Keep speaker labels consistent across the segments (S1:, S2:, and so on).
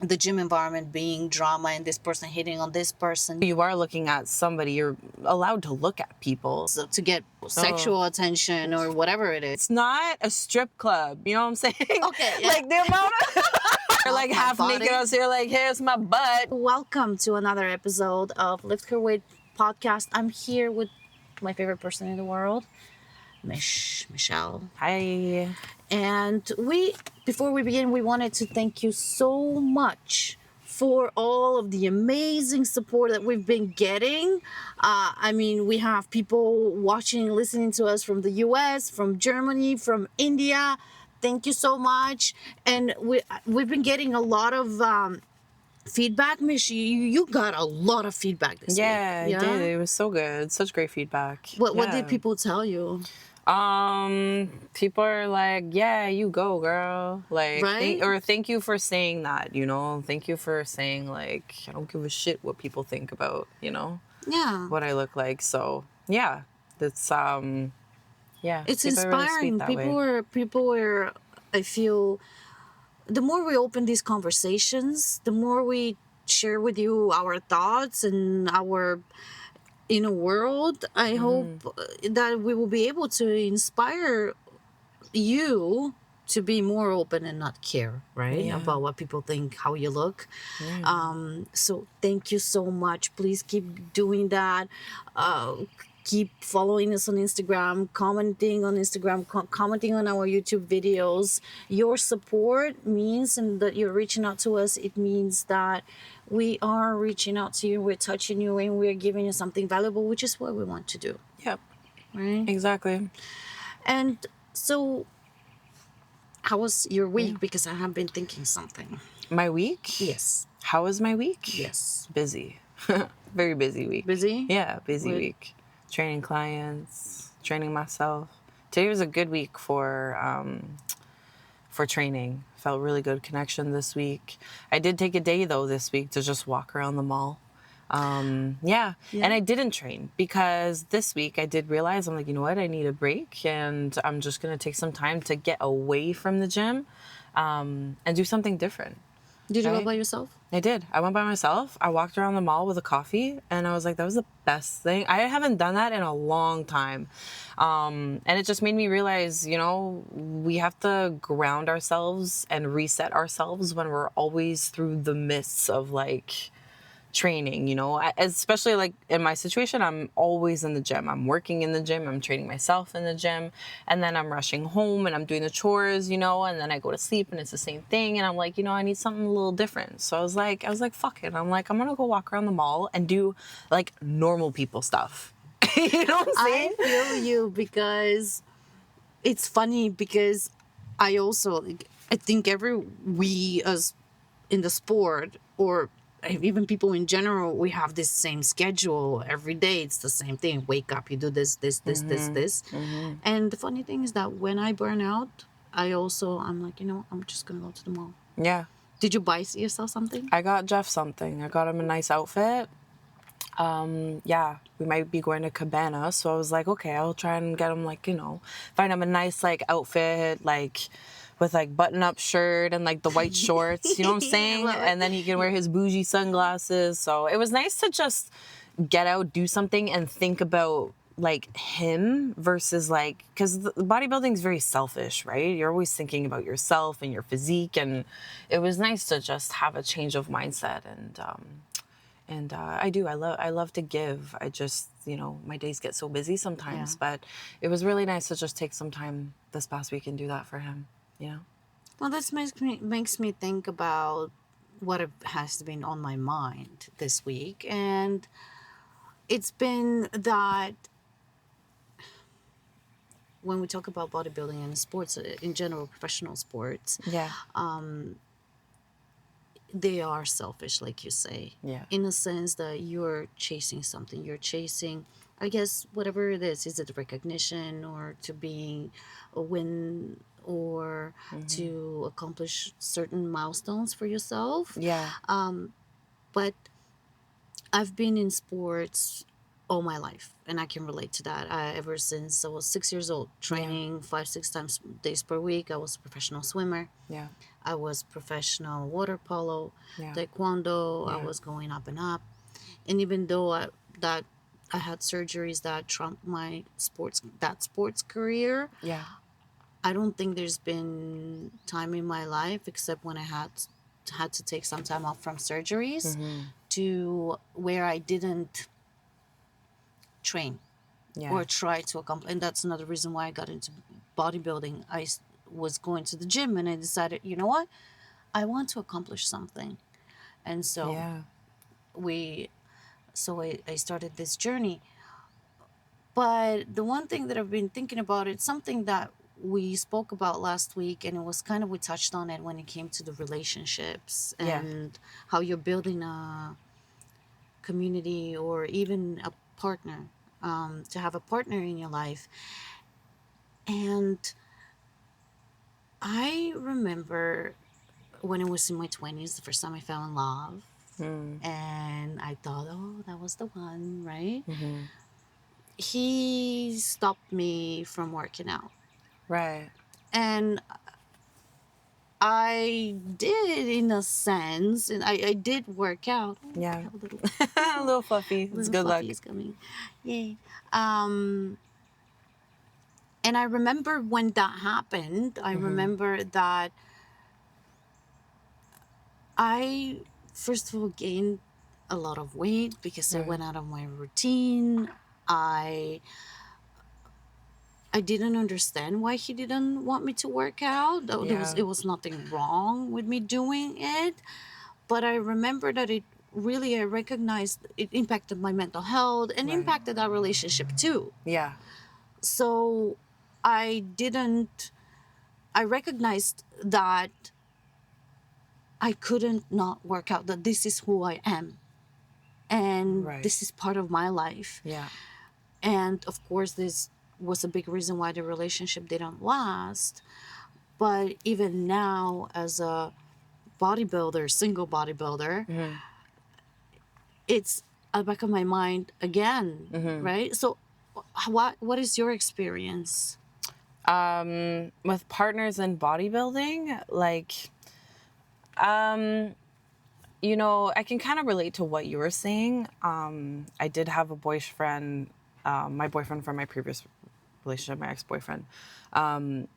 S1: the gym environment being drama and this person hitting on this person.
S2: You are looking at somebody. You're allowed to look at people.
S1: So to get sexual attention or whatever it is.
S2: It's not a strip club. You know what I'm saying?
S1: Okay. Yeah.
S2: Like the amount of... You're like half naked us here, like, here's my butt.
S1: Welcome to another episode of Lift Her Weight podcast. I'm here with my favorite person in the world, Michelle.
S2: Hi.
S1: And before we begin, we wanted to thank you so much for all of the amazing support that we've been getting. I mean, we have people watching, listening to us from the US, from Germany, from India. Thank you so much. And we've been getting a lot of feedback. Mish, you got a lot of feedback this week.
S2: Yeah, I did. It was so good. Such great feedback.
S1: What did people tell you?
S2: People are like, yeah, you go, girl. Like,
S1: Right?
S2: thank you for saying that, you know? Thank you for saying, like, I don't give a shit what people think about, you know?
S1: Yeah.
S2: What I look like. So, yeah. It's, yeah.
S1: It's
S2: people are really
S1: inspiring.
S2: sweet that way.
S1: People are, I feel, the more we open these conversations, the more we share with you our thoughts and our inner world, I hope that we will be able to inspire you to be more open and not care, right?
S2: Yeah.
S1: About what people think, how you look.
S2: Yeah.
S1: So thank you so much. Please keep doing that. Keep following us on Instagram, commenting on Instagram, commenting on our YouTube videos. Your support means, and that you're reaching out to us, it means that we are reaching out to you, we're touching you, and we're giving you something valuable, which is what we want to do.
S2: Yep.
S1: Right?
S2: Exactly.
S1: And so, how was your week? Because I have been thinking something.
S2: My week?
S1: Yes.
S2: How was my week?
S1: Yes.
S2: Busy. Very busy week.
S1: Busy?
S2: Yeah, busy week. Training clients, training myself. Today was a good week for training. Felt really good connection this week. I did take a day though this week to just walk around the mall. Yeah. And I didn't train because this week I did realize, I'm like, you know what? I need a break and I'm just going to take some time to get away from the gym and do something different.
S1: Did you go by yourself?
S2: I did. I went by myself. I walked around the mall with a coffee and I was like, that was the best thing. I haven't done that in a long time. And it just made me realize, you know, we have to ground ourselves and reset ourselves when we're always through the midst of like training, you know, especially like in my situation, I'm always in the gym. I'm working in the gym. I'm training myself in the gym. And then I'm rushing home and I'm doing the chores, you know, and then I go to sleep and it's the same thing. And I'm like, you know, I need something a little different. So I was like, fuck it. I'm like, I'm going to go walk around the mall and do like normal people stuff. You know what I'm saying?
S1: I feel you because it's funny because I also, I think we as in the sport or even people in general, we have this same schedule every day. It's the same thing. Wake up, you do this. And the funny thing is that when I burn out, I'm like, you know, I'm just going to go to the mall.
S2: Yeah.
S1: Did you buy yourself something?
S2: I got Jeff something. I got him a nice outfit. Yeah, we might be going to Cabana. So I was like, okay, I'll try and get him like, you know, find him a nice like outfit, like with like button-up shirt and like the white shorts, you know what I'm saying? And then he can wear his bougie sunglasses. So it was nice to just get out, do something and think about like him versus like, because bodybuilding is very selfish, right? You're always thinking about yourself and your physique. And it was nice to just have a change of mindset. And I love to give. I just, you know, my days get so busy sometimes, but it was really nice to just take some time this past week and do that for him. Yeah.
S1: Well, this makes me think about what has been on my mind this week. And it's been that when we talk about bodybuilding and sports in general, professional sports, they are selfish, like you say.
S2: Yeah.
S1: In a sense that you're chasing something. You're chasing, I guess, whatever it is it recognition or to be a win or to accomplish certain milestones for yourself.
S2: Yeah.
S1: But I've been in sports all my life, and I can relate to that. Ever since I was 6 years old, training 5-6 times days per week. I was a professional swimmer.
S2: Yeah.
S1: I was professional water polo,
S2: Yeah.
S1: taekwondo. I
S2: Yeah.
S1: was going up and up. And even though that I had surgeries that trumped my sports career,
S2: Yeah.
S1: I don't think there's been time in my life except when I had to take some time off from surgeries to where I didn't train
S2: Yeah.
S1: or try to accomplish. And that's another reason why I got into bodybuilding. Was going to the gym and I decided, you know what? I want to accomplish something. And so
S2: Yeah.
S1: we I started this journey. But the one thing that I've been thinking about, it's something that we spoke about last week, and it was kind of, we touched on it when it came to the relationships
S2: Yeah.
S1: and how you're building a community or even a partner, to have a partner in your life. And I remember when I was in my 20s, the first time I fell in love, and I thought, oh, that was the one, right? He stopped me from working out.
S2: Right.
S1: And I did, in a sense, and I did work out. Oh, I
S2: Yeah.
S1: have a little,
S2: A little fluffy. It's
S1: little
S2: good
S1: fluffy
S2: luck.
S1: is coming. Yay. And I remember when that happened, I remember that I, first of all, gained a lot of weight because I
S2: Right.
S1: went out of my routine. I I didn't understand why he didn't want me to work out.
S2: Yeah.
S1: It was nothing wrong with me doing it, but I remember that it really, I recognized it impacted my mental health and
S2: Right.
S1: impacted our relationship too.
S2: Yeah.
S1: So I didn't, I recognized that I couldn't not work out, that this is who I am and
S2: Right.
S1: this is part of my life.
S2: Yeah.
S1: And of course, this was a big reason why the relationship didn't last. But even now, as a bodybuilder, single bodybuilder, it's at the back of my mind again, right? So, what is your experience?
S2: With partners in bodybuilding, like, I can kind of relate to what you were saying. I did have a boyfriend, my boyfriend from my previous relationship, my ex-boyfriend.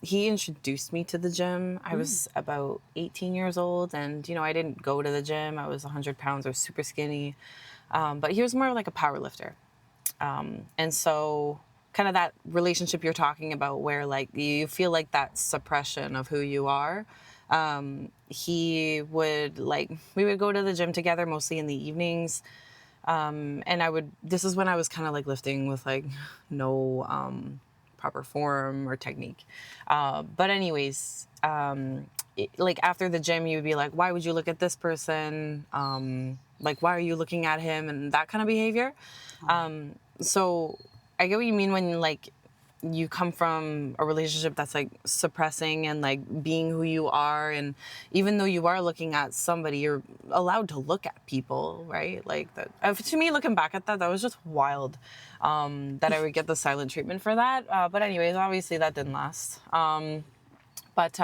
S2: He introduced me to the gym. I was about 18 years old, and I didn't go to the gym. I was 100 pounds. I was super skinny, but he was more like a power lifter. And so kind of that relationship you're talking about where like you feel like that suppression of who you are. He would we would go to the gym together mostly in the evenings. And this is when I was kind of like lifting with like no proper form or technique. But anyways, like after the gym, you would be like, why would you look at this person? Like, why are you looking at him? And that kind of behavior. So I get what you mean when like you come from a relationship that's like suppressing and like being who you are, and even though you are looking at somebody, you're allowed to look at people, right? Like that, to me, looking back at that, that was just wild, that I would get the silent treatment for that, but anyways, obviously that didn't last. But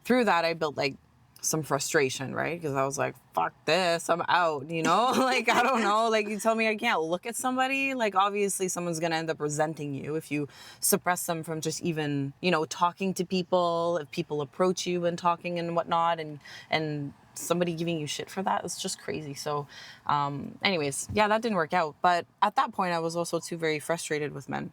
S2: through that, I built like some frustration, right? Because I was like, fuck this, I'm out, Like, I don't know. Like, you tell me I can't look at somebody. Like, obviously, someone's going to end up resenting you if you suppress them from just even, talking to people, if people approach you and talking and whatnot, and somebody giving you shit for that. It's just crazy. So, anyways, yeah, that didn't work out. But at that point, I was also too very frustrated with men.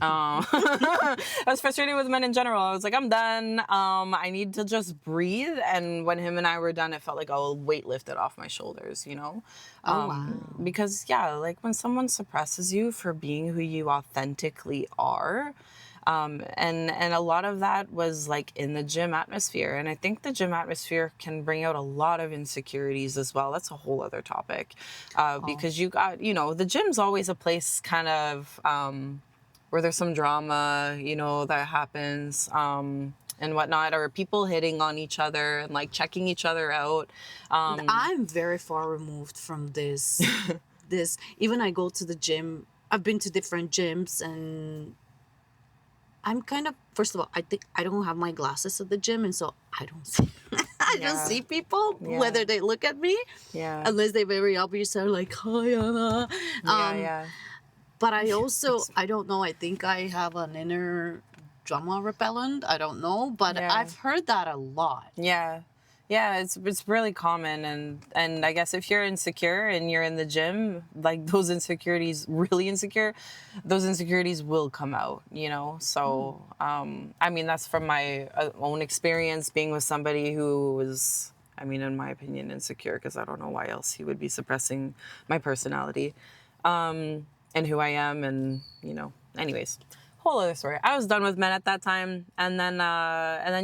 S2: I was frustrated with men in general. I was like, I'm done. I need to just breathe. And when him and I were done, it felt like a weight lifted off my shoulders,
S1: Oh, wow.
S2: because yeah, like when someone suppresses you for being who you authentically are, and a lot of that was like in the gym atmosphere. And I think the gym atmosphere can bring out a lot of insecurities as well. That's a whole other topic, because you got, the gym's always a place kind of, where there's some drama, that happens, and whatnot, or people hitting on each other and like checking each other out.
S1: I'm very far removed from this. Even I go to the gym. I've been to different gyms, and I'm kind of, first of all, I think I don't have my glasses at the gym, and so I don't see I don't
S2: Yeah.
S1: see people
S2: Yeah.
S1: whether they look at me,
S2: Yeah.
S1: unless they very obviously are like, hi Anna.
S2: Yeah, yeah.
S1: But I also, I don't know, I think I have an inner drama repellent. I don't know, but
S2: Yeah.
S1: I've heard that a lot.
S2: Yeah. Yeah, it's really common, and I guess if you're insecure and you're in the gym, like those insecurities, really insecure, those insecurities will come out, you know? So, I mean, that's from my own experience being with somebody who was, I mean, in my opinion, insecure, because I don't know why else he would be suppressing my personality, and who I am, and, you know, anyways, whole other story. I was done with men at that time, and then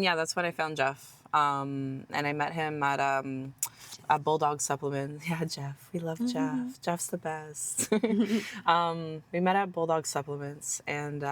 S2: yeah, that's when I found Jeff. And I met him at Bulldog Supplement. Yeah, Jeff. We love Jeff. Jeff's the best. We met at Bulldog Supplements, and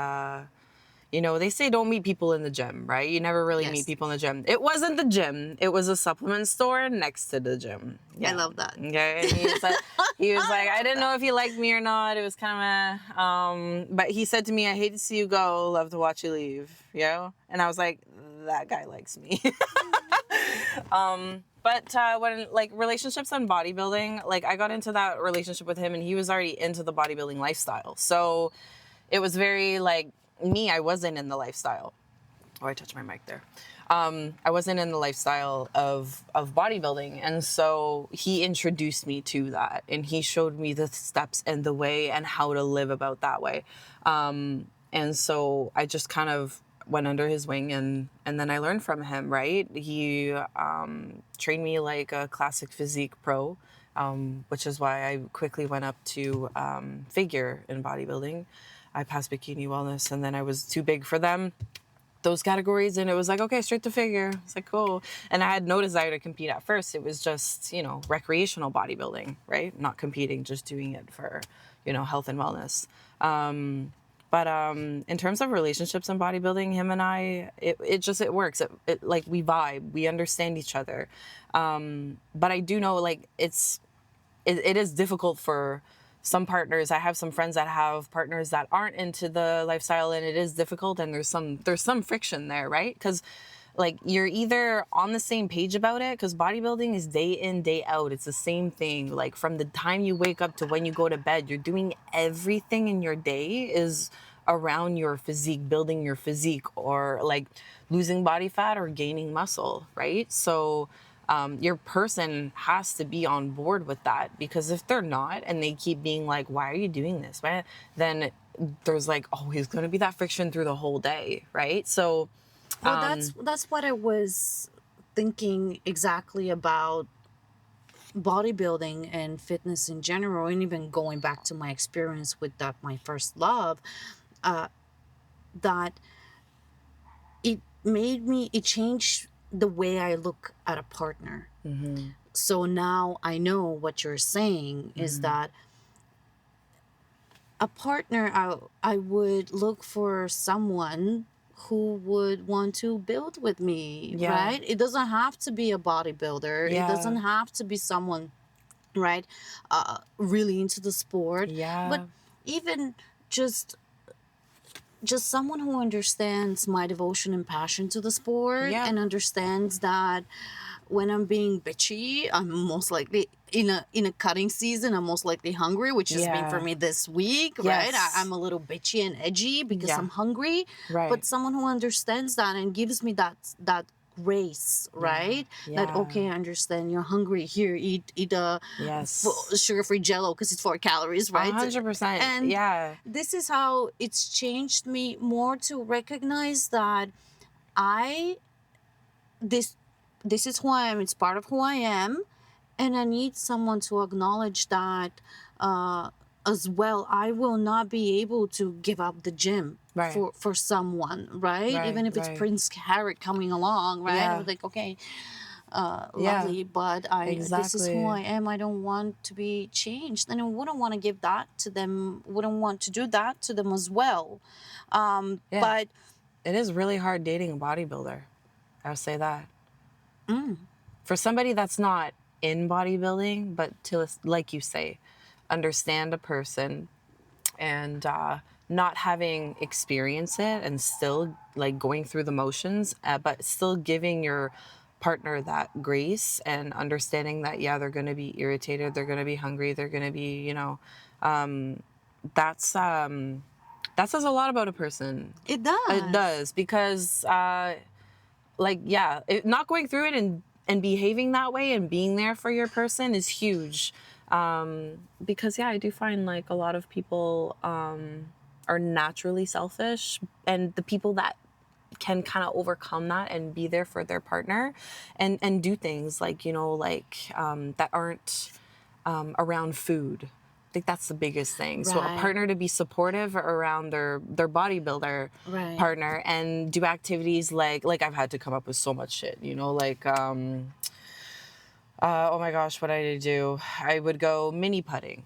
S2: you know, they say don't meet people in the gym, right? You never really meet
S1: Yes.
S2: people in the gym. It wasn't the gym. It was a supplement store next to the gym. Yeah.
S1: I love that.
S2: Okay. And he was like, I didn't know if he liked me or not. It was kind of but he said to me, I hate to see you go. Love to watch you leave. You know? And I was like, that guy likes me. But when like relationships and bodybuilding, like I got into that relationship with him and he was already into the bodybuilding lifestyle. So it was very like me, I wasn't in the lifestyle. Oh, I touched my mic there. I wasn't in the lifestyle of bodybuilding. And so he introduced me to that and he showed me the steps and the way and how to live about that way. And so I just kind of went under his wing and then I learned from him, right? He trained me like a classic physique pro, which is why I quickly went up to figure in bodybuilding. I passed bikini wellness and then I was too big for them, those categories, and it was like, okay, straight to figure. It's like, cool. And I had no desire to compete at first. It was just, you know, recreational bodybuilding, right? Not competing, just doing it for, you know, health and wellness. But in terms of relationships and bodybuilding, him and I, it works. It like we vibe, we understand each other. But I do know like it is difficult for some partners. I have some friends that have partners that aren't into the lifestyle and it is difficult and there's some friction there, right? Because like you're either on the same page about it, because bodybuilding is day in, day out. It's the same thing. Like from the time you wake up to when you go to bed, you're doing everything in your day is around your physique, building your physique or like losing body fat or gaining muscle, right? So your person has to be on board with that, because if they're not and they keep being like, why are you doing this? Why? Then there's like always going to be that friction through the whole day, right? So
S1: Well, that's what I was thinking exactly about bodybuilding and fitness in general, and even going back to my experience with that my first love, that it changed the way I look at a partner. So now I know what you're saying is that a partner, I would look for someone who would want to build with me,
S2: Yeah.
S1: right? It doesn't have to be a bodybuilder. It
S2: Yeah.
S1: doesn't have to be someone, right, really into the sport.
S2: Yeah.
S1: But even just someone who understands my devotion and passion to the sport,
S2: Yeah.
S1: and understands that when I'm being bitchy, I'm most likely in a cutting season. I'm most likely hungry, which has been for
S2: Yeah.
S1: me this week, right?
S2: Yes.
S1: I'm a little bitchy and edgy because
S2: Yeah.
S1: I'm hungry.
S2: Right.
S1: But someone who understands that and gives me that grace, right? That
S2: Yeah.
S1: okay, I understand you're hungry. Here, eat a
S2: Yes.
S1: sugar-free Jello because it's 4 calories, right?
S2: 100%.
S1: And
S2: Yeah.
S1: this is how it's changed me more to recognize that I this this is who I am. It's part of who I am, and I need someone to acknowledge that as well. I will not be able to give up the gym
S2: Right.
S1: for someone, right?
S2: Right,
S1: Even if it's
S2: right.
S1: Prince Harry coming along, right?
S2: Yeah.
S1: I'm like, okay,
S2: Yeah.
S1: lovely, but this is who
S2: Exactly.
S1: I am. I don't want to be changed, and I wouldn't want to give that to them. Wouldn't want to do that to them as well.
S2: Yeah.
S1: But
S2: It is really hard dating a bodybuilder. I'll say that. For somebody that's not in bodybuilding, but to, like you say, understand a person and not having experienced it and still like going through the motions, but still giving your partner that grace and understanding that, yeah, they're going to be irritated, they're going to be hungry, they're going to be, that's that says a lot about a person.
S1: It does.
S2: It does, because not going through it and behaving that way and being there for your person is huge. Because I do find like a lot of people are naturally selfish, and the people that can kind of overcome that and be there for their partner and do things like, that aren't around food. I think that's the biggest thing. So a
S1: Right.
S2: partner to be supportive around their bodybuilder
S1: Right.
S2: partner and do activities like I've had to come up with so much shit, oh my gosh, what did I do? I would go mini putting.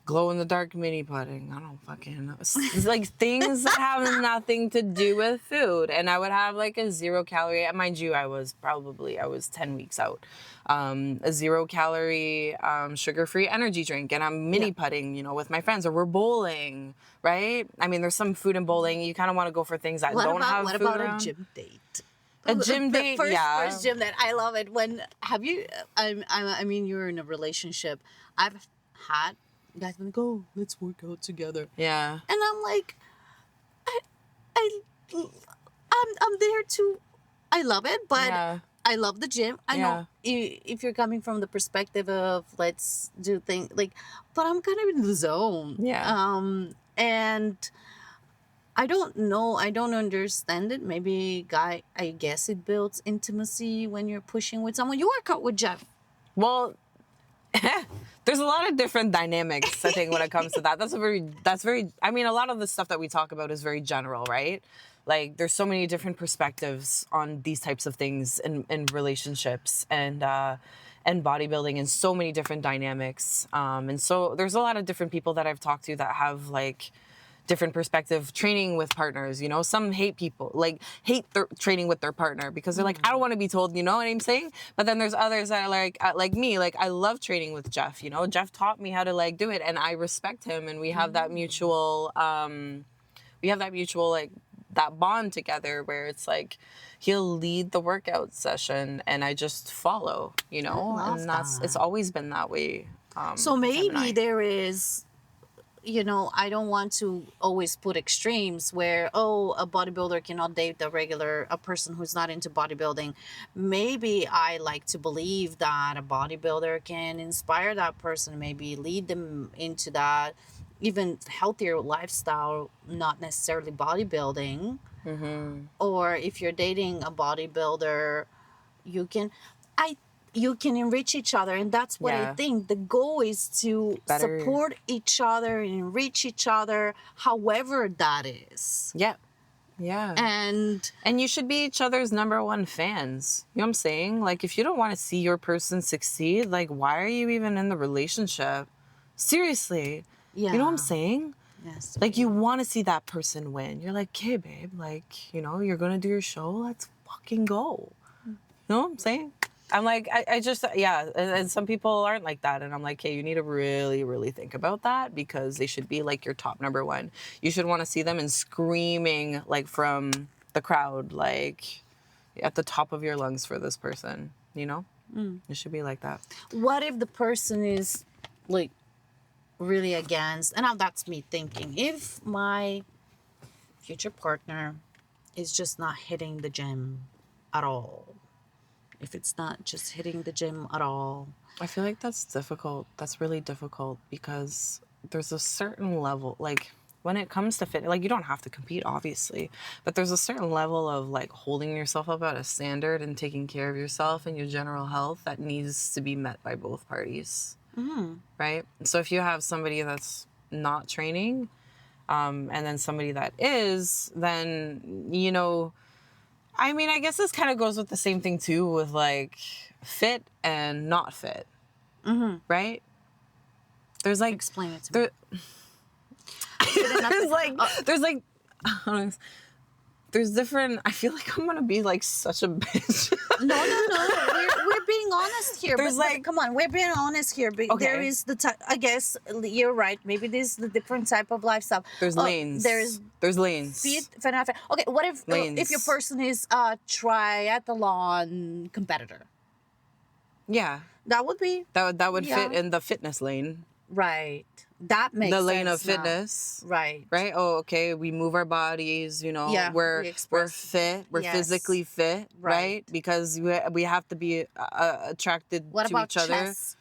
S2: Glow in the dark mini putting. I don't fucking know. It's like things that have nothing to do with food. And I would have like a 0 calorie, mind you, I was 10 weeks out. A 0 calorie, sugar-free energy drink. And I'm mini putting, with my friends, or we're bowling, right? I mean, there's some food in bowling. You kind of want to go for things that don't have food around.
S1: A gym date?
S2: A gym date,
S1: first gym that I love it. Have you? I mean, you're in a relationship. I've had guys been like, "Oh, let's work out together."
S2: Yeah.
S1: And I'm like, I'm there to. I love it, but I love the gym. I know if you're coming from the perspective of let's do things like, but I'm kind of in the zone.
S2: Yeah.
S1: And I don't know. I don't understand it. Maybe, I guess it builds intimacy when you're pushing with someone. You work out with Jeff.
S2: Well, there's a lot of different dynamics, I think, when it comes to that. That's very, I mean, a lot of the stuff that we talk about is very general, right? Like, there's so many different perspectives on these types of things in relationships and bodybuilding, and so many different dynamics. And so there's a lot of different people that I've talked to that have, like, different perspective training with partners. Some hate training with their partner because they're like, I don't want to be told, you know what I'm saying? But then there's others that are like me, like I love training with Jeff. Jeff taught me how to like do it, and I respect him, and we have that mutual like that bond together where it's like he'll lead the workout session and I just follow, and it's always been that way.
S1: So maybe there is, I don't want to always put extremes where, a bodybuilder cannot date a person who's not into bodybuilding. Maybe I like to believe that a bodybuilder can inspire that person, maybe lead them into that even healthier lifestyle, not necessarily bodybuilding.
S2: Mm-hmm.
S1: Or if you're dating a bodybuilder, you can enrich each other, and that's what I think the goal is, to support each other and enrich each other, however that is.
S2: Yeah. And you should be each other's number one fans. You know what I'm saying? Like, if you don't want to see your person succeed, like, why are you even in the relationship? Seriously.
S1: Yeah.
S2: You know what I'm saying?
S1: Yes.
S2: Like, you want to see that person win. You're like, okay, babe, like, you're going to do your show. Let's fucking go. You know what I'm saying? I'm like, I just, and some people aren't like that. And I'm like, hey, you need to really, really think about that, because they should be like your top number one. You should want to see them and screaming like from the crowd, like at the top of your lungs for this person, It should be like that.
S1: What if the person is like really against, and now that's me thinking, if my future partner is just not hitting the gym at all, if it's not just hitting the gym at all.
S2: I feel like that's difficult. That's really difficult, because there's a certain level, like when it comes to fit, like you don't have to compete, obviously, but there's a certain level of like holding yourself up at a standard and taking care of yourself and your general health that needs to be met by both parties. Mm-hmm. Right? So if you have somebody that's not training, and then somebody that is, then, I mean, I guess this kind of goes with the same thing too, with like fit and not fit, right? There's like,
S1: explain it to me.
S2: there's like there's different. I feel like I'm gonna be like such a bitch.
S1: No. We're being honest here.
S2: There's
S1: but
S2: like-
S1: come on, we're being honest here. But
S2: Okay.
S1: there is I guess you're right. Maybe this is the different type of lifestyle.
S2: There's lanes.
S1: There's
S2: lanes.
S1: fit. Okay, what if
S2: Lanes.
S1: your person is a triathlon competitor?
S2: Yeah,
S1: That would be
S2: that would
S1: Yeah.
S2: fit in the fitness lane.
S1: right. That makes
S2: The lane of
S1: sense now.
S2: fitness.
S1: Right.
S2: Right? Oh, okay. We move our bodies, you know,
S1: Yeah,
S2: we're
S1: we express-
S2: fit, we're
S1: Yes.
S2: physically fit, right?
S1: Right.
S2: Because we have to be attracted
S1: What
S2: to
S1: about
S2: each other.
S1: chess?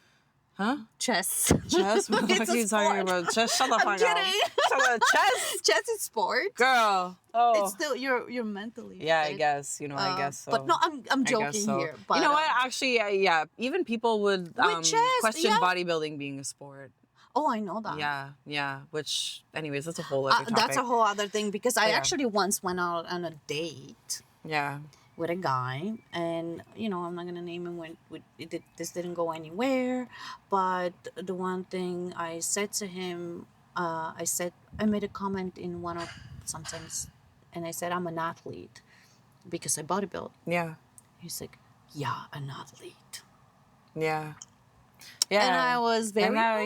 S2: Huh?
S1: Chess.
S2: Chess? What the
S1: It's
S2: fuck
S1: a
S2: are you talking
S1: sport.
S2: about? Chess? Shut the fuck
S1: I'm
S2: up.
S1: kidding.
S2: Shut up. Chess?
S1: Chess is sport.
S2: Girl. Oh.
S1: It's still you're mentally.
S2: Yeah, I
S1: fit.
S2: guess. You know, I guess so.
S1: But no, I'm
S2: I guess
S1: joking
S2: so.
S1: here. But
S2: you know what? Actually, yeah. Even people would
S1: chess,
S2: question
S1: yeah.
S2: bodybuilding being a sport.
S1: Oh, I know that.
S2: Yeah. Which, anyways, that's a whole other topic.
S1: That's a whole other thing because I
S2: Yeah.
S1: actually once went out on a date
S2: Yeah.
S1: with a guy, and I'm not gonna name him when this didn't go anywhere. But the one thing I said to him, I made a comment in one of sometimes, and I said I'm an athlete because I bodybuild.
S2: Yeah.
S1: He's like, yeah, an athlete.
S2: Yeah. Yeah.
S1: And I was very
S2: And now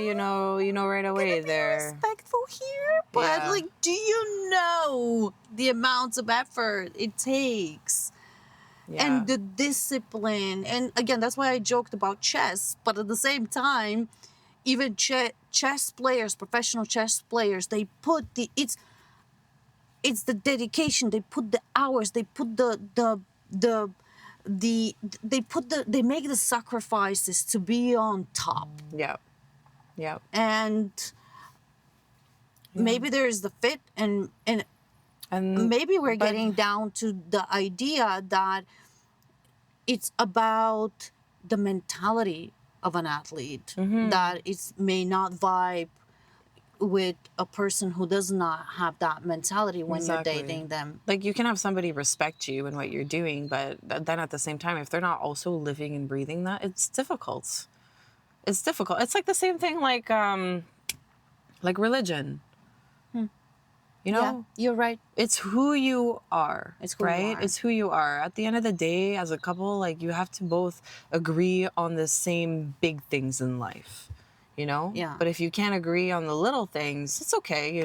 S2: you know right away
S1: gonna be
S2: there.
S1: respectful here, but
S2: Yeah.
S1: like, do you know the amounts of effort it takes
S2: Yeah.
S1: and the discipline? And again, that's why I joked about chess. But at the same time, even chess players, professional chess players, they put it's the dedication. They put the hours. They put they make the sacrifices to be on top.
S2: Yeah. Yeah.
S1: And maybe there's the fit and
S2: And
S1: maybe we're
S2: but-
S1: getting down to the idea that it's about the mentality of an athlete,
S2: Mm-hmm.
S1: that it may not vibe with a person who does not have that mentality when
S2: Exactly.
S1: you're dating them.
S2: like you can have somebody respect you and what you're doing, but then at the same time, if they're not also living and breathing that, it's difficult. It's difficult. It's like the same thing like religion. You know?
S1: Yeah, you're right.
S2: It's who you are.
S1: It's who you
S2: right?
S1: are.
S2: It's who you are. At the end of the day, as a couple, like you have to both agree on the same big things in life. You know?
S1: Yeah.
S2: But if you can't agree on the little things, it's okay,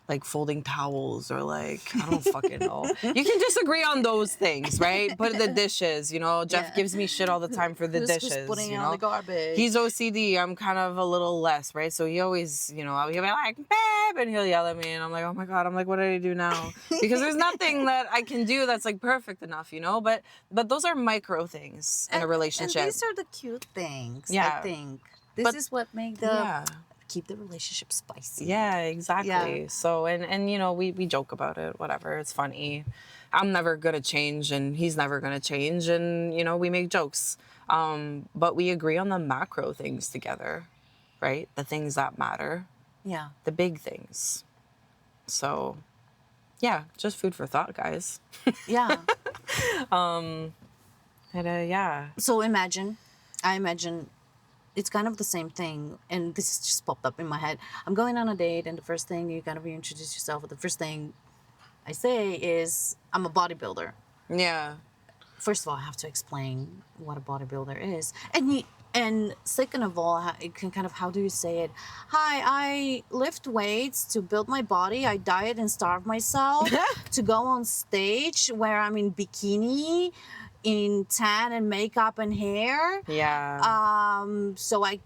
S2: like folding towels or like I don't fucking know. You can disagree on those things, right? But the dishes, Jeff
S1: Yeah.
S2: gives me shit all the time for the
S1: Who's
S2: dishes.
S1: putting out the garbage?
S2: He's OCD. I'm kind of a little less, right? So he always, he'll be like, babe, and he'll yell at me, and I'm like, oh my god, I'm like, what did I do now? Because there's nothing that I can do that's like perfect enough, But those are micro things in a relationship.
S1: And these are the cute things.
S2: Yeah.
S1: I think this
S2: But-
S1: is what make keep the relationship spicy.
S2: Yeah, exactly.
S1: Yeah.
S2: So and we joke about it, whatever. It's funny. I'm never gonna change and he's never gonna change, and we make jokes. But we agree on the macro things together, right? The things that matter,
S1: Yeah.
S2: the big things. So yeah, just food for thought, guys.
S1: Yeah.
S2: And yeah.
S1: So I imagine it's kind of the same thing, and this just popped up in my head. I'm going on a date, and the first thing you gotta reintroduce yourself. The first thing I say is, I'm a bodybuilder.
S2: Yeah.
S1: First of all, I have to explain what a bodybuilder is, and second of all, it can kind of, how do you say it? Hi, I lift weights to build my body. I diet and starve myself to go on stage where I'm in bikini, in tan and makeup and hair.
S2: Yeah.
S1: So I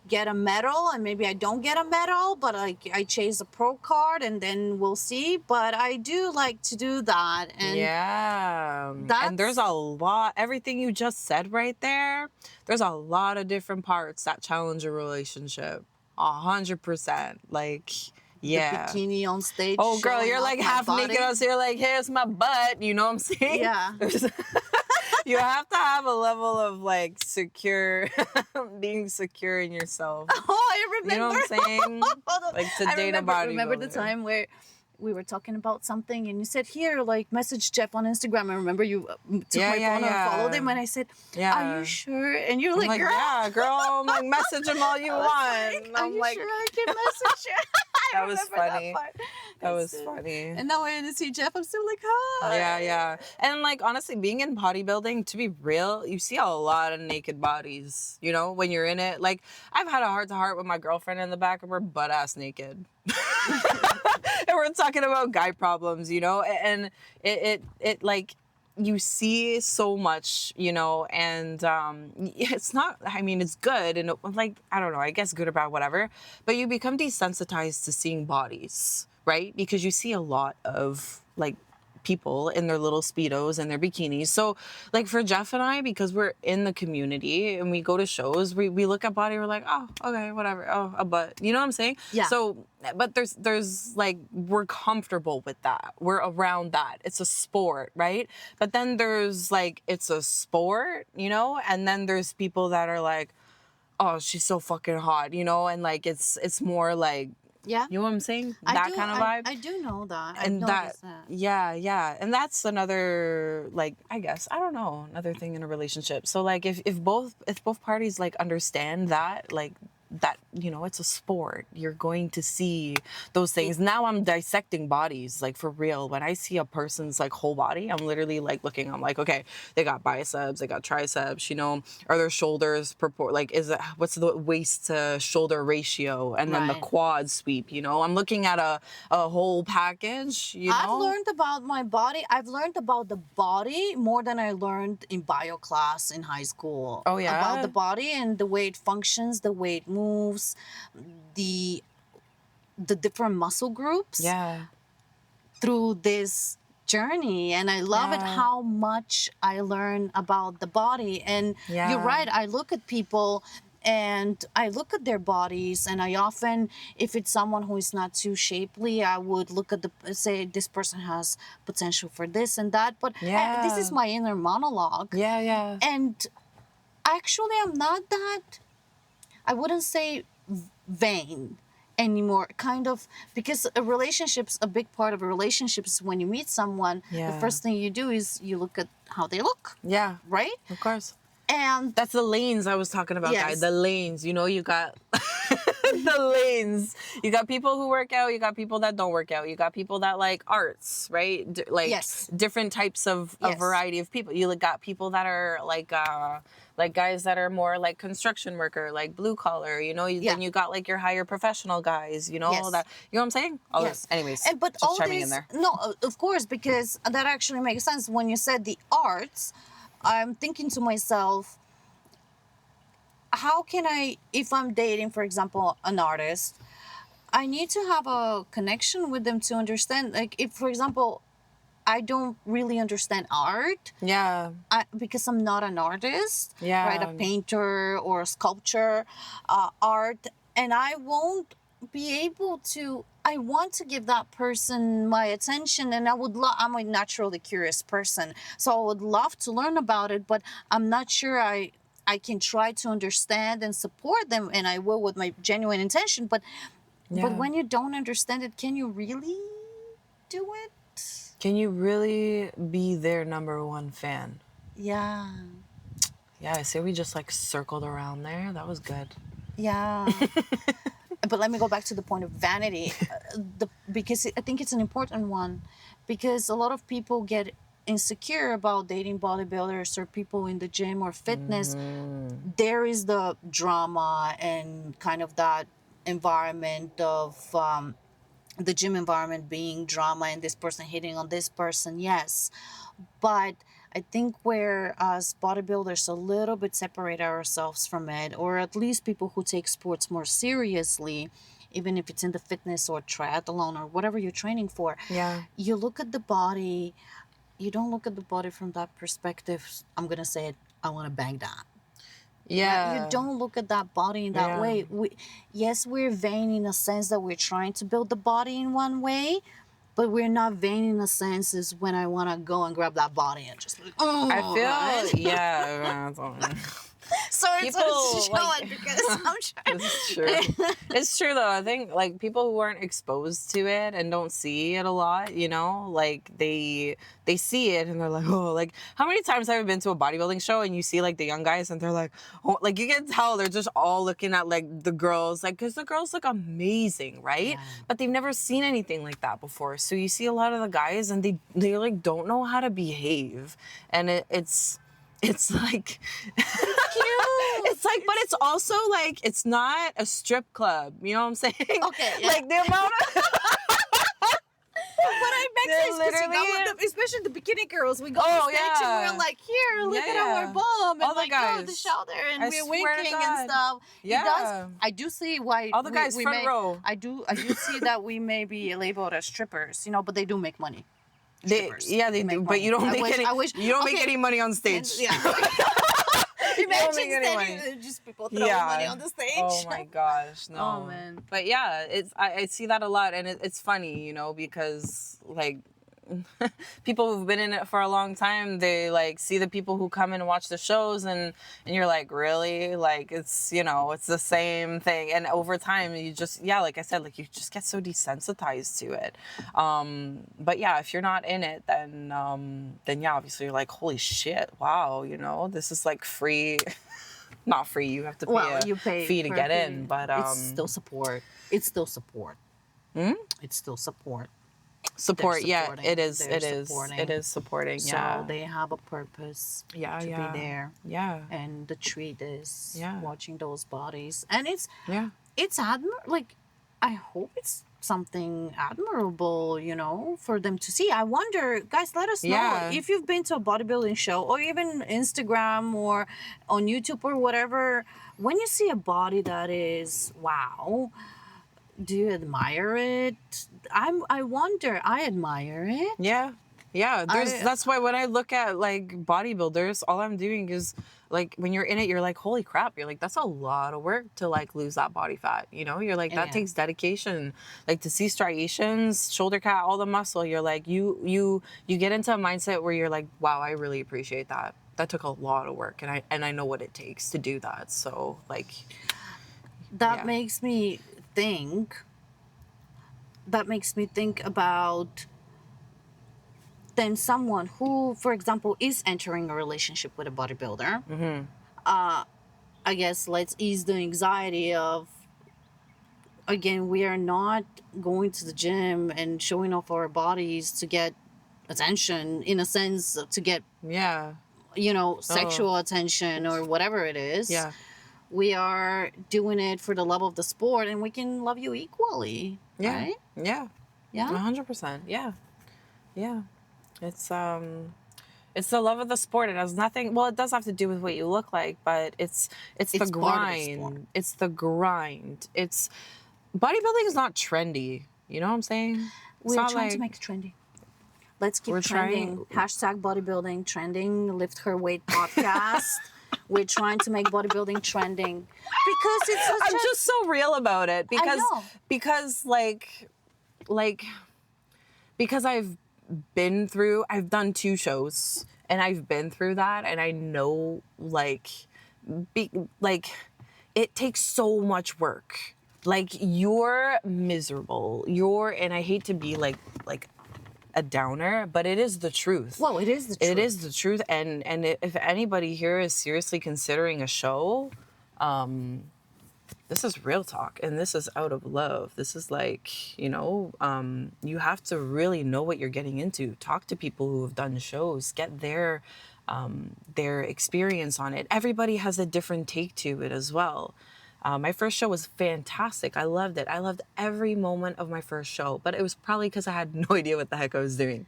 S1: get a medal, and maybe I don't get a medal, but I chase a pro card, and then we'll see. But I do like to do that. And
S2: yeah.
S1: that's-
S2: And there's a lot, everything you just said right there, there's a lot of different parts that challenge a relationship. 100%. Like, yeah.
S1: the bikini on stage.
S2: Oh, girl,
S1: showing
S2: you're
S1: off
S2: like
S1: my
S2: half
S1: body.
S2: naked. I was here like, here's my butt. You know what I'm saying?
S1: Yeah.
S2: You have to have a level of like being secure in yourself.
S1: Oh, I remember.
S2: You know what I'm saying? Like to
S1: I
S2: date a
S1: remember the
S2: bodybuilder.
S1: time where we were talking about something, and you said, here, like, message Jeff on Instagram. I remember you took
S2: Yeah,
S1: my
S2: yeah,
S1: phone
S2: yeah.
S1: and followed him, and I said,
S2: Yeah.
S1: are you sure? And you're
S2: I'm
S1: like,
S2: like,
S1: girl.
S2: yeah, girl. I'm like, message him all you want.
S1: Are
S2: I'm
S1: you
S2: like,
S1: sure I can message you? I
S2: That was
S1: remember that
S2: funny.
S1: part.
S2: That
S1: It's,
S2: was funny.
S1: And now when I see Jeff, I'm still like, hi.
S2: Yeah. And like honestly, being in bodybuilding, to be real, you see a lot of naked bodies, you know, when you're in it. Like I've had a heart to heart with my girlfriend in the back and we're butt ass naked. And we're talking about guy problems, you know, and it like you see so much, you know, and it's not, I mean, it's good and like, I don't know, I guess good or bad, whatever, but you become desensitized to seeing bodies, right? Because you see a lot of like people in their little Speedos and their bikinis. So like for Jeff and I, because we're in the community and we go to shows, we look at body, we're like, oh, okay, whatever. Oh, a butt. You know what I'm saying?
S1: Yeah.
S2: So, but there's like, we're comfortable with that. We're around that. It's a sport, right? But then there's like, it's a sport, you know? And then there's people that are like, oh, she's so fucking hot, you know? And like, it's more like,
S1: Yeah.
S2: you know what I'm saying?
S1: I
S2: That
S1: do,
S2: kind of vibe.
S1: I do know that. I've
S2: And that,
S1: noticed that.
S2: yeah. And that's another, like, I guess, I don't know, another thing in a relationship. So like if both parties like understand that, like that, you know, it's a sport, you're going to see those things. Now I'm dissecting bodies, like for real. When I see a person's like whole body, I'm literally like looking, I'm like, okay, they got biceps, they got triceps, you know, are their shoulders like, is it, what's the waist to shoulder ratio? And then the
S1: Right.
S2: quad sweep, you know, I'm looking at a whole package, you know.
S1: I've learned about my body. I've learned about the body more than I learned in bio class in high school.
S2: Oh, yeah?
S1: About the body and the way it functions, the way it moves, the different muscle groups
S2: Yeah.
S1: through this journey. And I love it
S2: Yeah.
S1: how much I learn about the body. And
S2: Yeah.
S1: you're right. I look at people and I look at their bodies, and I often, if it's someone who is not too shapely, I would look at say this person has potential for this and that. But this is
S2: Yeah.
S1: my inner monologue.
S2: Yeah.
S1: And actually, I'm not that, I wouldn't say vain anymore, kind of, because a big part of a relationship is when you meet someone, the
S2: Yeah.
S1: first thing you do is you look at how they look,
S2: Yeah.
S1: right?
S2: Of course.
S1: And
S2: That's the lanes I was talking about,
S1: Yes.
S2: guys. The lanes. You know, you got the lanes. You got people who work out. You got people that don't work out. You got people that like arts, right? Like
S1: Yes.
S2: different types of a
S1: Yes.
S2: variety of people. You got people that are like guys that are more like construction worker, like blue collar. You know,
S1: Yeah.
S2: then you got like your higher professional guys. You know
S1: Yes.
S2: that. You know what I'm saying? Oh,
S1: yes.
S2: anyways,
S1: But
S2: just
S1: all
S2: chiming
S1: these,
S2: in there.
S1: no, of course, because that actually makes sense. When you said the arts, I'm thinking to myself, how can I, if I'm dating, for example, an artist, I need to have a connection with them to understand. Like, if, for example, I don't really understand art,
S2: Yeah.
S1: because I'm not an artist,
S2: Yeah.
S1: right? A painter or a sculpture, art, and I won't be able to. I want to give that person my attention, and I'm a naturally curious person, so I would love to learn about it, but I'm not sure I can try to understand and support them, and I will with my genuine intention. But
S2: Yeah.
S1: when you don't understand it, can you really do it?
S2: Can you really be their number one fan?
S1: Yeah.
S2: Yeah, I see we just like circled around there. That was good.
S1: Yeah. But let me go back to the point of vanity, because I think it's an important one, because a lot of people get insecure about dating bodybuilders or people in the gym or fitness. There is the drama and kind of that environment of the gym environment being drama and this person hitting on this person, yes. But I think where as bodybuilders a little bit separate ourselves from it, or at least people who take sports more seriously, even if it's in the fitness or triathlon or whatever you're training for,
S2: Yeah.
S1: you look at the body, you don't look at the body from that perspective. I'm going to say it, I want to bang that.
S2: Yeah.
S1: You don't look at that body in that
S2: Yeah.
S1: way. Yes, we're vain in a sense that we're trying to build the body in one way, but we're not vain in a sense is when I want to go and grab that body and just like, oh,
S2: I feel,
S1: right?
S2: yeah.
S1: Sorry
S2: People,
S1: to show
S2: like-
S1: it because I'm sure.
S2: It's true. It's true though. I think like people who aren't exposed to it and don't see it a lot, you know, like they see it and they're like, oh, like how many times have I been to a bodybuilding show and you see like the young guys and they're like, oh, like you can tell they're just all looking at like the girls, like because the girls look amazing, right?
S1: Yeah.
S2: But they've never seen anything like that before. So you see a lot of the guys and they like don't know how to behave, and it's like it's like, but it's also like it's not a strip club. You know what I'm saying?
S1: Okay, yeah.
S2: Like the amount of
S1: But I make
S2: They're
S1: sense because
S2: literally-
S1: especially the bikini girls, we go
S2: Oh,
S1: on stage
S2: yeah.
S1: and we're like, here, look
S2: Yeah,
S1: at
S2: yeah.
S1: our bum, and
S2: All the
S1: like, oh, the
S2: guys.
S1: shoulder, and
S2: I
S1: we're
S2: swear to
S1: winking
S2: God.
S1: and stuff.
S2: Yeah.
S1: It does. I do see why
S2: All the guys
S1: we
S2: front
S1: may,
S2: row.
S1: I do see that we may be labeled as strippers, you know, but they do make money. Strippers.
S2: They do, but
S1: money.
S2: you don't
S1: I
S2: make
S1: wish-
S2: any.
S1: I wish-
S2: You don't make
S1: okay.
S2: any money on
S1: And-
S2: stage.
S1: yeah.
S2: don't
S1: Imagine
S2: make any
S1: standing,
S2: money.
S1: just people throwing money on the stage.
S2: Oh my gosh, no.
S1: Oh, man.
S2: But yeah, I see that a lot, and it's funny, you know, because like people who've been in it for a long time, they like see the people who come in and watch the shows, and you're like, really, like it's, you know, it's the same thing, and over time you just, yeah, like I said, like you just get so desensitized to it. But yeah, if you're not in it, then yeah, obviously you're like, holy shit, wow, you know, this is like free. Not free, you have to pay
S1: You pay
S2: fee to
S1: for
S2: get
S1: a
S2: in,
S1: fee.
S2: but
S1: it's still support. It's still support. It's still support.
S2: support,
S1: They're
S2: yeah,
S1: supporting.
S2: it is,
S1: They're
S2: it is,
S1: supporting.
S2: it is supporting,
S1: So
S2: yeah.
S1: they have a purpose
S2: Yeah,
S1: to
S2: yeah.
S1: be there.
S2: Yeah.
S1: And the treat is
S2: Yeah.
S1: watching those bodies. And it's
S2: Yeah.
S1: like I hope it's something admirable, you know, for them to see. I wonder, guys, let us know
S2: Yeah.
S1: if you've been to a bodybuilding show or even Instagram or on YouTube or whatever. When you see a body that is wow, do you admire it? I wonder. I admire it.
S2: Yeah. Yeah. That's why when I look at like bodybuilders, all I'm doing is like when you're in it, you're like, holy crap. You're like, that's a lot of work to like lose that body fat. You know, you're like, that
S1: Yeah.
S2: takes dedication. Like to see striations, shoulder cat, all the muscle, you're like, you get into a mindset where you're like, wow, I really appreciate that. That took a lot of work, and I know what it takes to do that. So like
S1: That
S2: Yeah.
S1: makes me think. That makes me think about then someone who, for example, is entering a relationship with a bodybuilder. I guess let's ease the anxiety of, again, we are not going to the gym and showing off our bodies to get attention, in a sense, to get,
S2: yeah.
S1: you know, sexual attention or whatever it is.
S2: Yeah.
S1: We are doing it for the love of the sport, and we can love you equally.
S2: Yeah.
S1: Right?
S2: Yeah.
S1: Yeah.
S2: 100%. Yeah. Yeah. It's the love of the sport. It has nothing, well, it does have to do with what you look like, but it's the
S1: It's part of the
S2: grind.
S1: sport.
S2: It's the grind. It's bodybuilding is not trendy. You know what I'm saying? It's
S1: We're
S2: not
S1: trying to
S2: like-
S1: make it trendy. Let's keep
S2: We're
S1: trending.
S2: trying-
S1: Hashtag bodybuilding trending. Lift Her Weight podcast. We're trying to make bodybuilding trending because it's such
S2: I'm
S1: a
S2: just so real about it because
S1: know.
S2: because because I've done 2 shows and I've been through that, and I know like it takes so much work. Like you're miserable. And I hate to be like a downer, but it is the truth.
S1: Well, it is the truth.
S2: It is the truth, and if anybody here is seriously considering a show, this is real talk, and this is out of love. This is like, you know, you have to really know what you're getting into. Talk to people who have done shows, get their experience on it. Everybody has a different take to it as well. My first show was fantastic. I loved it. I loved every moment of my first show, but it was probably because I had no idea what the heck I was doing,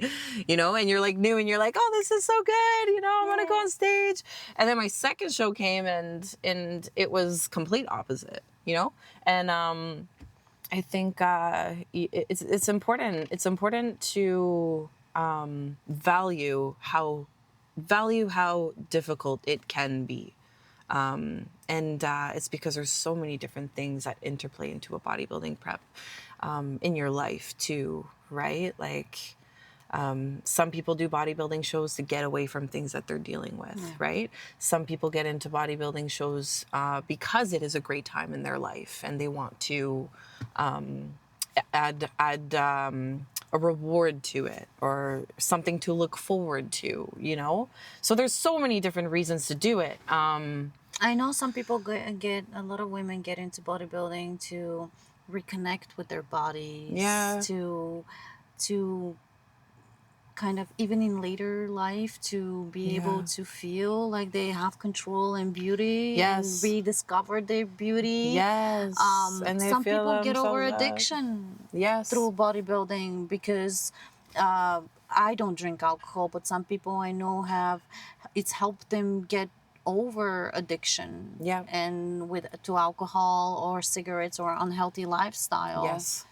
S2: you know, and you're like new and you're like, oh, this is so good. You know, I want to go on stage. And then my second show came and it was complete opposite, you know? And, I think, it's important. It's important to, value how difficult it can be. And it's because there's so many different things that interplay into a bodybuilding prep in your life too, right? Like Some people do bodybuilding shows to get away from things that they're dealing with, right? Some people get into bodybuilding shows because it is a great time in their life and they want to add a reward to it or something to look forward to, you know? So there's so many different reasons to do it.
S1: I know some people get a lot of women get into bodybuilding to reconnect with their bodies,
S2: Yeah.
S1: to kind of even in later life to be able
S2: Yeah.
S1: to feel like they have control and beauty and
S2: Yes.
S1: rediscover their beauty.
S2: Yes. And they
S1: Some
S2: feel
S1: people get over
S2: themselves up.
S1: addiction
S2: Yes.
S1: through bodybuilding because I don't drink alcohol, but some people I know have it's helped them get over addiction
S2: Yeah.
S1: and with to alcohol or cigarettes or unhealthy lifestyle.
S2: Yes.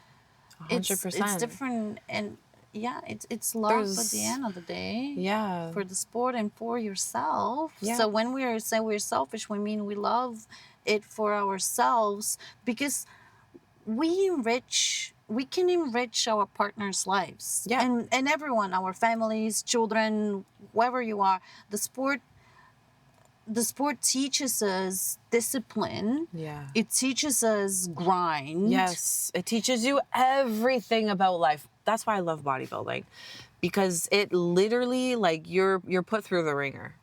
S2: 100%.
S1: It's different, and yeah, it's love at the end of the day.
S2: Yeah.
S1: For the sport and for yourself.
S2: Yeah.
S1: So when we say we're selfish, we mean we love it for ourselves because we can enrich our partners' lives.
S2: Yeah.
S1: And everyone, our families, children, whoever you are, the sport teaches us discipline.
S2: Yeah.
S1: It teaches us grind.
S2: Yes. It teaches you everything about life. That's why I love bodybuilding, because it literally, like, you're put through the ringer.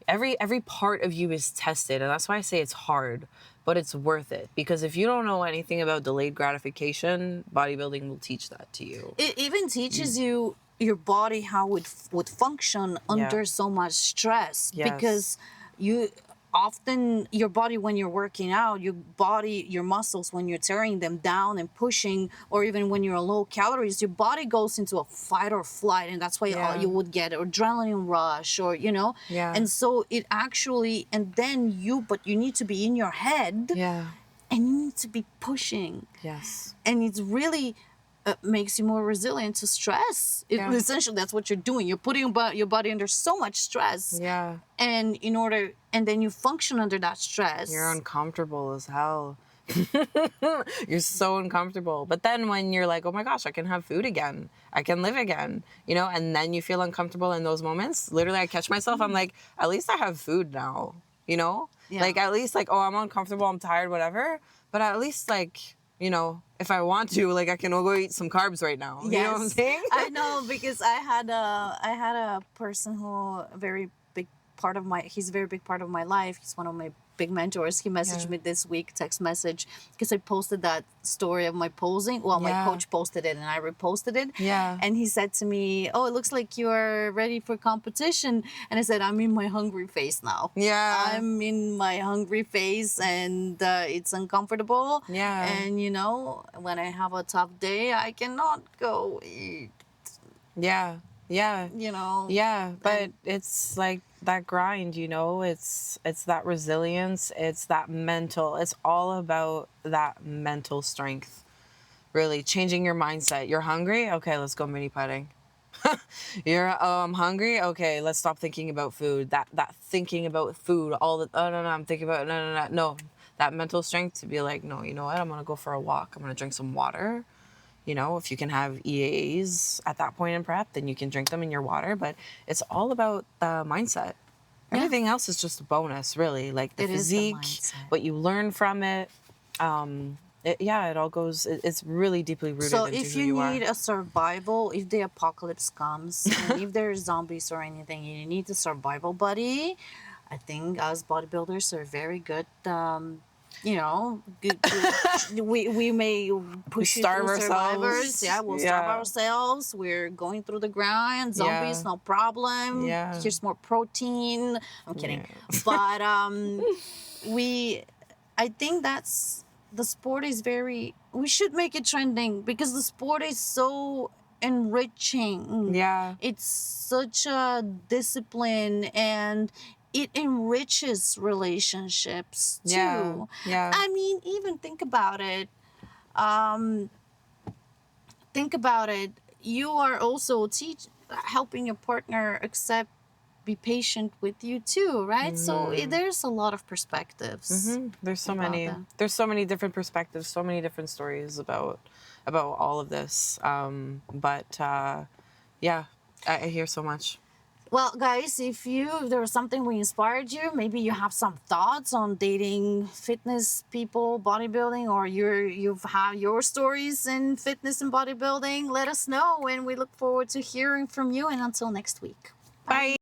S2: Every part of you is tested, and that's why I say it's hard, but it's worth it. Because if you don't know anything about delayed gratification, bodybuilding will teach that to you.
S1: It even teaches you your body how it would function under so much stress.
S2: Yes.
S1: Because you often your body when you're working out, your muscles when you're tearing them down and pushing, or even when you're low calories, your body goes into a fight or flight, and that's why you would get adrenaline rush, or and so it actually, and then but you need to be in your head, and you need to be pushing, and it's really makes you more resilient to stress. Essentially, that's what you're doing. You're putting your body under so much stress. And and then you function under that stress.
S2: You're uncomfortable as hell. You're so uncomfortable. But then when you're like, oh my gosh, I can have food again. I can live again, and then you feel uncomfortable in those moments. Literally, I catch myself. I'm like, at least I have food now, Like, at least, like, oh, I'm uncomfortable, I'm tired, whatever. But at least, like, if I want to, like, I can go eat some carbs right now. You know what I'm saying?
S1: I know, because I had a person who he's a very big part of my life. He's one of my big mentors. He messaged me this week, text message, because I posted that story of my posing. Well, my coach posted it and I reposted it. And he said to me, oh, it looks like you are ready for competition. And I said, I'm in my hungry phase now. I'm in my hungry phase, and it's uncomfortable. And, when I have a tough day, I cannot go eat.
S2: But it's like that grind, it's that resilience, it's that mental, it's all about that mental strength, really changing your mindset. You're hungry, okay, let's go mini putting. I'm hungry, okay, let's stop thinking about food, that thinking about food no, I'm thinking about no, that mental strength to be like, no, you know what, I'm gonna go for a walk, I'm gonna drink some water. If you can have EAAs at that point in prep, then you can drink them in your water. But it's all about the mindset. Everything else is just a bonus, really. Like the physique, what you learn from it. It all goes, it's really deeply rooted into who you are. So
S1: if you need a survival, if the apocalypse comes, and if there's zombies or anything, you need a survival buddy. I think us bodybuilders are very good. We may push
S2: starve
S1: you through
S2: ourselves.
S1: survivors. We'll starve ourselves. We're going through the grind. Zombies, no problem. Here's more protein. I'm kidding. But I think the sport is we should make it trending, because the sport is so enriching. It's such a discipline, and it enriches relationships too. I mean, even think about it. You are also helping your partner be patient with you too, right? So there's a lot of perspectives.
S2: There's so many. There's so many different perspectives, so many different stories about all of this. I hear so much.
S1: Well, guys, if there was something we inspired you, maybe you have some thoughts on dating fitness people, bodybuilding, or you've had your stories in fitness and bodybuilding, let us know, and we look forward to hearing from you. And until next week,
S2: Bye.